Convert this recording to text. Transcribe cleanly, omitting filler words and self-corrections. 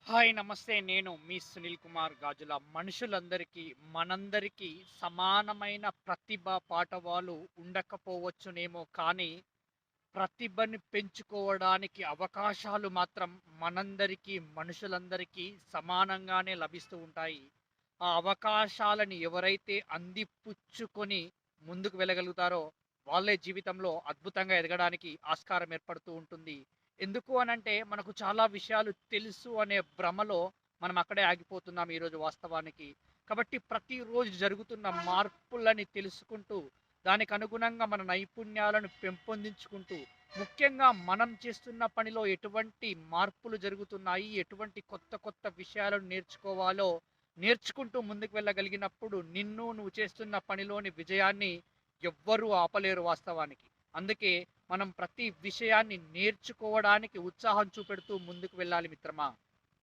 Hi నమస్తే. నేను మీ సునీల్ కుమార్ గాజుల. మనుషులందరికీ, మనందరికీ సమానమైన ప్రతిభ, పాటవాలు ఉండకపోవచ్చునేమో కానీ, ప్రతిభని పెంచుకోవడానికి అవకాశాలు మాత్రం మనందరికీ, మనుషులందరికీ సమానంగానే లభిస్తూ ఉంటాయి. ఆ అవకాశాలని ఎవరైతే అందిపుచ్చుకొని ముందుకు వెళ్ళగలుగుతారో, వాళ్ళే జీవితంలో అద్భుతంగా ఎదగడానికి ఆస్కారం ఏర్పడుతూ ఉంటుంది. ఎందుకు అనంటే, మనకు చాలా విషయాలు తెలుసు అనే భ్రమలో మనం అక్కడే ఆగిపోతున్నాం ఈరోజు వాస్తవానికి. కాబట్టి ప్రతిరోజు జరుగుతున్న మార్పులని తెలుసుకుంటూ, దానికి అనుగుణంగా మన నైపుణ్యాలను పెంపొందించుకుంటూ, ముఖ్యంగా మనం చేస్తున్న పనిలో ఎటువంటి మార్పులు జరుగుతున్నాయి, ఎటువంటి కొత్త కొత్త విషయాలను నేర్చుకోవాలో నేర్చుకుంటూ ముందుకు వెళ్ళగలిగినప్పుడు నువ్వు చేస్తున్న పనిలోని విజయాన్ని ఎవ్వరూ ఆపలేరు వాస్తవానికి. అందుకే మనం ప్రతి విషయాన్ని నేర్చుకోవడానికి ఉత్సాహం చూపెడుతూ ముందుకు వెళ్ళాలి మిత్రమా.